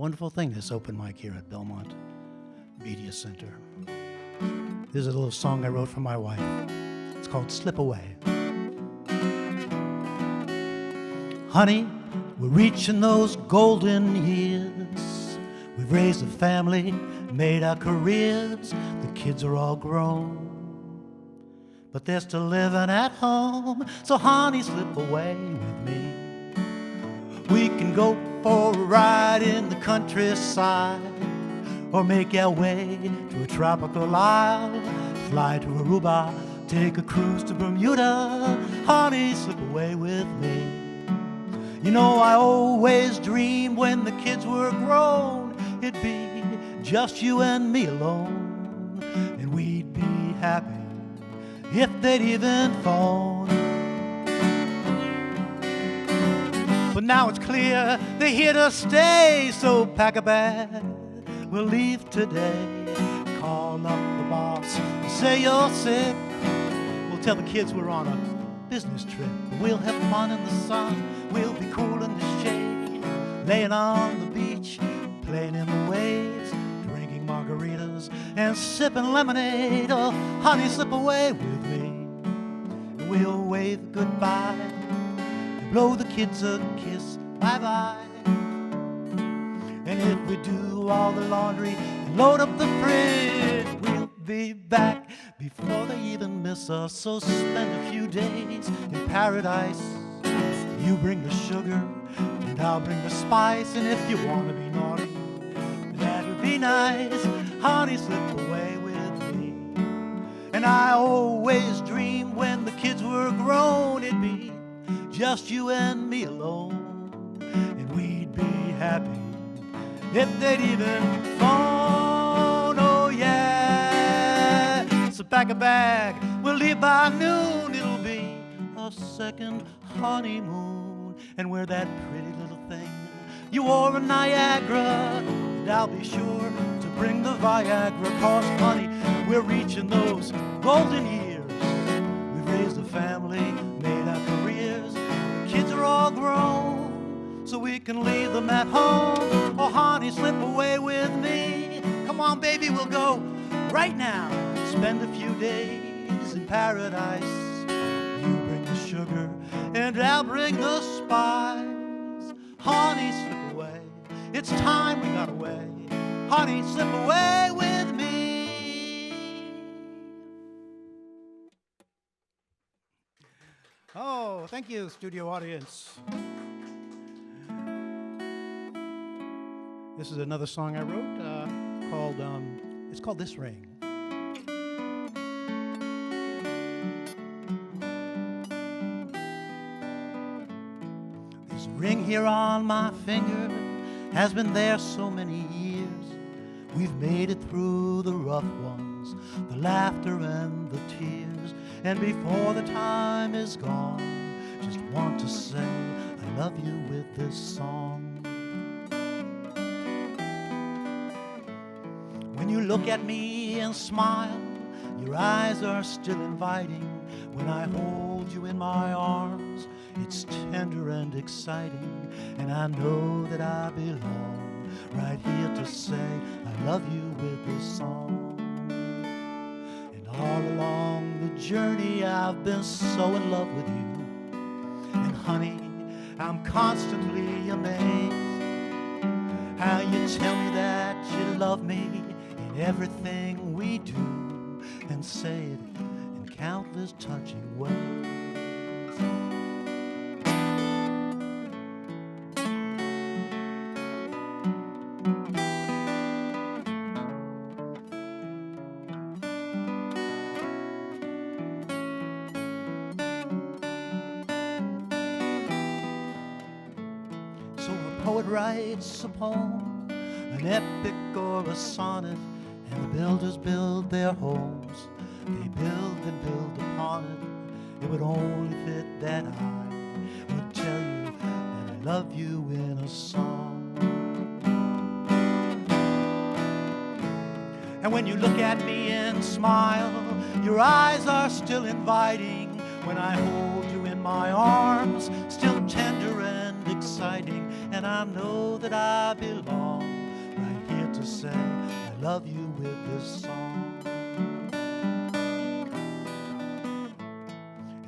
wonderful thing, this open mic here at Belmont Media Center. This is a little song I wrote for my wife. It's called Slip Away. Honey, we're reaching those golden years. We've raised a family, made our careers. The kids are all grown, but they're still living at home. So honey, slip away with me. We can go for a ride in the countryside, or make our way to a tropical isle, fly to Aruba, take a cruise to Bermuda. Honey, slip away with me. You know, I always dreamed when the kids were grown, it'd be just you and me alone, and we'd be happy if they'd even phone. But now it's clear they're here to stay, so pack a bag, we'll leave today. Call up the boss, say you're sick. We'll tell the kids we're on a business trip. We'll have fun in the sun, we'll be cool in the shade, laying on the beach, playing in the waves, drinking margaritas and sipping lemonade. Oh, honey, slip away with me. We'll wave goodbye, blow the kids a kiss, bye-bye. And if we do all the laundry and load up the fridge, we'll be back before they even miss us. So spend a few days in paradise. You bring the sugar and I'll bring the spice. And if you want to be naughty, that would be nice. Honey, slip away with me. And I always dreamed when the kids were grown, it'd be just you and me alone, and we'd be happy if they'd even phone. Oh yeah, so pack a bag, we'll leave by noon. It'll be a second honeymoon, and we're that pretty little thing you wore in Niagara, and I'll be sure to bring the Viagra. 'Cause honey, we're reaching those golden years. We've raised a family, made our careers. Kids are all grown, so we can leave them at home. Oh, honey, slip away with me. Come on, baby, we'll go right now. Spend a few days in paradise. You bring the sugar, and I'll bring the spice. Honey, slip away. It's time we got away. Honey, slip away with me. Oh, thank you, studio audience. This is another song I wrote it's called This Ring. This ring here on my finger has been there so many years. We've made it through the rough ones, the laughter and the tears. And before the time is gone, just want to say I love you with this song. When you look at me and smile, your eyes are still inviting. When I hold you in my arms, it's tender and exciting. And I know that I belong right here to say I love you with this song. All along the journey I've been so in love with you. And honey, I'm constantly amazed how you tell me that you love me in everything we do, and say it in countless touching ways. Poet writes a poem, an epic or a sonnet, and the builders build their homes. They build and build upon it. It would only fit that I would tell you that I love you in a song. And when you look at me and smile, your eyes are still inviting. When I hold you in my arms, still tender and exciting. And I know that I belong to say I love you with this song.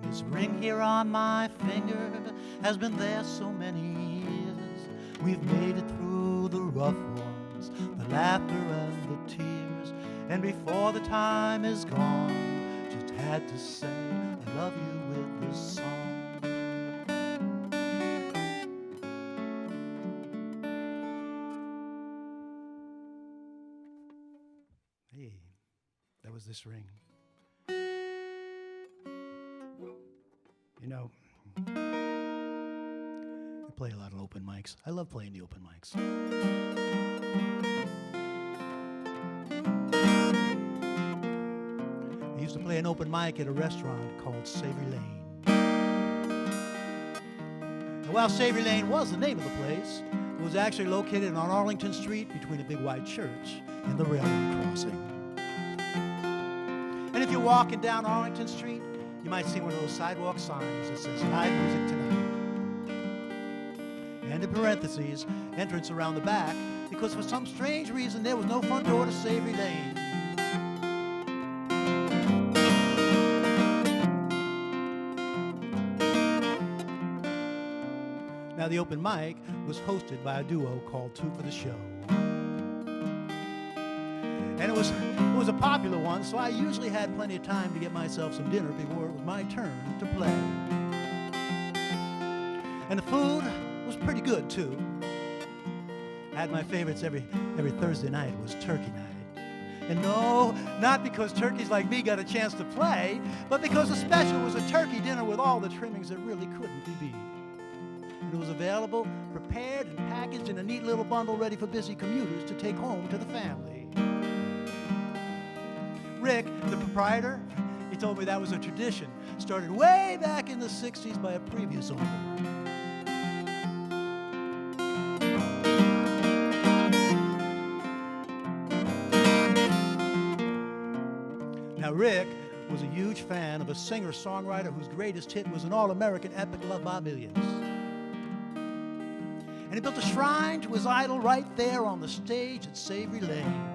And this ring here on my finger has been there so many years. We've made it through the rough ones, the laughter and the tears. And before the time is gone, just had to say I love you with this song. Hey, that was this ring. You know, I play a lot of open mics. I love playing the open mics. I used to play an open mic at a restaurant called Savory Lane. And while Savory Lane was the name of the place, it was actually located on Arlington Street between a big white church and the railroad crossing. And if you're walking down Arlington Street, you might see one of those sidewalk signs that says live music tonight. And in parentheses, entrance around the back, because for some strange reason there was no front door to Savory Lane. Now, the open mic was hosted by a duo called Two for the Show. And it was a popular one, so I usually had plenty of time to get myself some dinner before it was my turn to play. And the food was pretty good, too. I had my favorites every Thursday night. It was turkey night. And no, not because turkeys like me got a chance to play, but because the special was a turkey dinner with all the trimmings that really couldn't be beat. And it was available, prepared and packaged in a neat little bundle ready for busy commuters to take home to the family. Rick, the proprietor, he told me that was a tradition started way back in the 60s by a previous owner. Now, Rick was a huge fan of a singer-songwriter whose greatest hit was an all-American epic loved by millions. And he built a shrine to his idol right there on the stage at Savory Lane.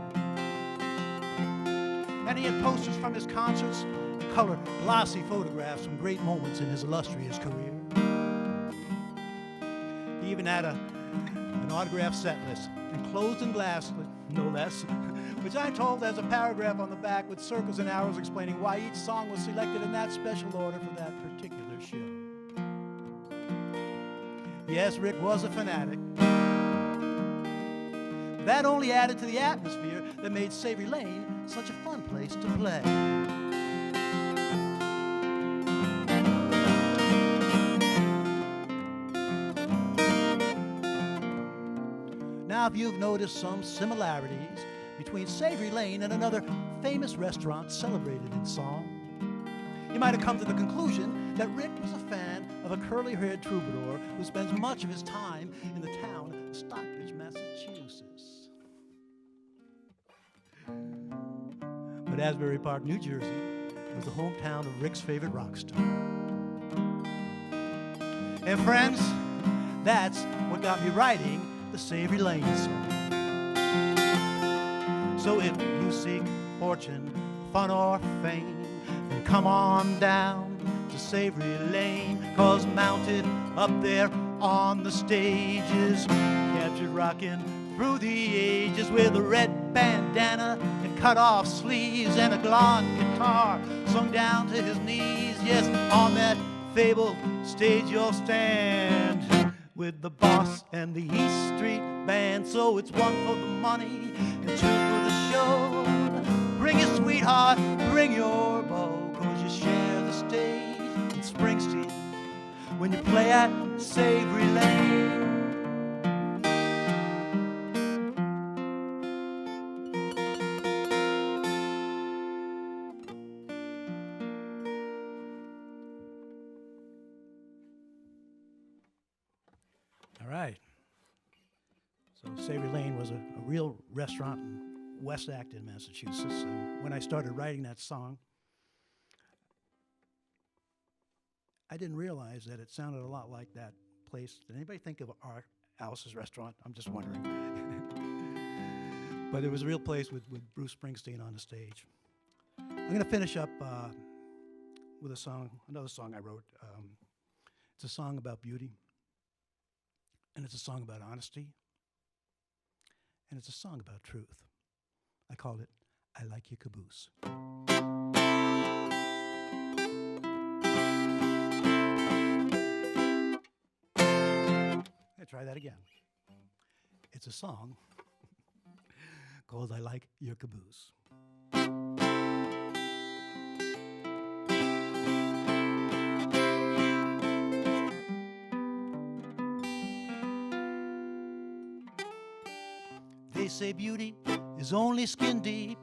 And he had posters from his concerts and color glossy photographs from great moments in his illustrious career. He even had an autograph set list, enclosed in glass, no less, which I'm told has a paragraph on the back with circles and arrows explaining why each song was selected in that special order for that particular show. Yes, Rick was a fanatic. That only added to the atmosphere that made Savory Lane such a fun place to play. Now, if you've noticed some similarities between Savory Lane and another famous restaurant celebrated in song, you might have come to the conclusion that Rick was a fan of a curly-haired troubadour who spends much of his time in the town of Stockbridge, Massachusetts. But Asbury Park, New Jersey, was the hometown of Rick's favorite rock star. And friends, that's what got me writing the Savory Lane song. So if you seek fortune, fun, or fame, then come on down to Savory Lane, 'cause mounted up there on the stages, captured rockin' through the ages with a red bandana and cut-off sleeves and a blonde guitar sung down to his knees. Yes, on that fabled stage you'll stand with the boss and the East Street Band. So it's one for the money and two for the show. Bring your sweetheart, bring your beau, 'cause you share the stage in Springsteen when you play at Savory Lane. All right. So Savory Lane was a real restaurant in West Acton, Massachusetts. And when I started writing that song, I didn't realize that it sounded a lot like that place. Did anybody think of our Alice's Restaurant? I'm just wondering. But it was a real place with Bruce Springsteen on the stage. I'm going to finish up with another song I wrote. It's a song about beauty, and it's a song about honesty, and it's a song about truth. I called it I Like You, Caboose. Let's try that again. It's a song called I Like Your Caboose. They say beauty is only skin deep.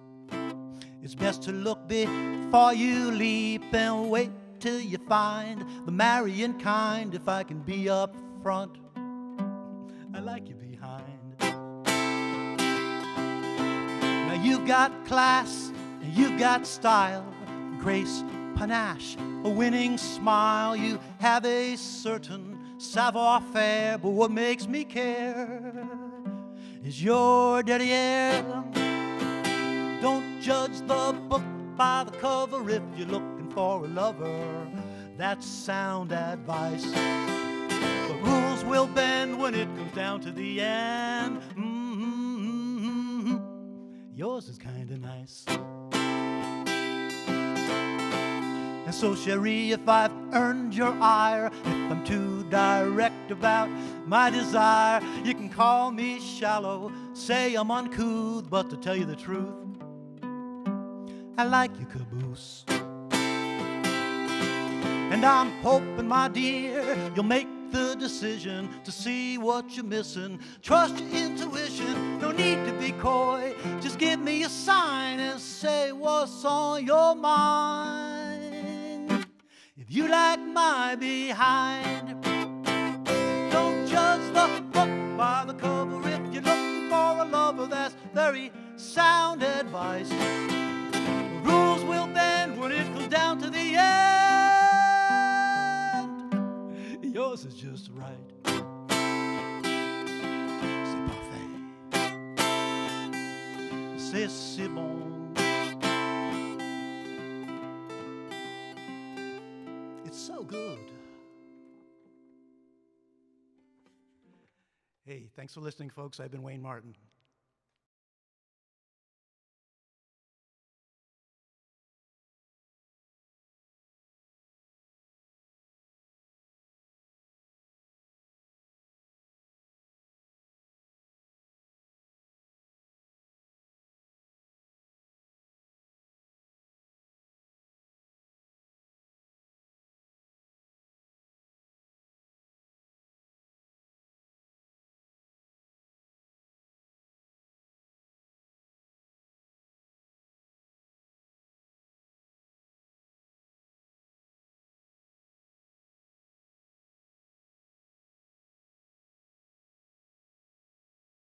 It's best to look before you leap and wait till you find the marrying kind. If I can be up front, I like you behind. Now you've got class and you've got style, grace, panache, a winning smile. You have a certain savoir-faire, but what makes me care is your derriere. Don't judge the book by the cover if you're looking for a lover. That's sound advice. The rules will bend when it comes down to the end. Yours is kinda nice. And so, Cherie, if I've earned your ire, if I'm too direct about my desire, you can call me shallow, say I'm uncouth, but to tell you the truth, I like you, Caboose. And I'm hoping, my dear, you'll make the decision to see what you're missing. Trust your intuition, no need to be coy. Just give me a sign and say what's on your mind. If you like my behind, don't judge the book by the cover. If you're looking for a lover, that's very sound advice. The rules will bend when it comes down to the end. Yours is just right. C'est parfait. C'est bon. It's so good. Hey, thanks for listening, folks. I've been Wayne Martin.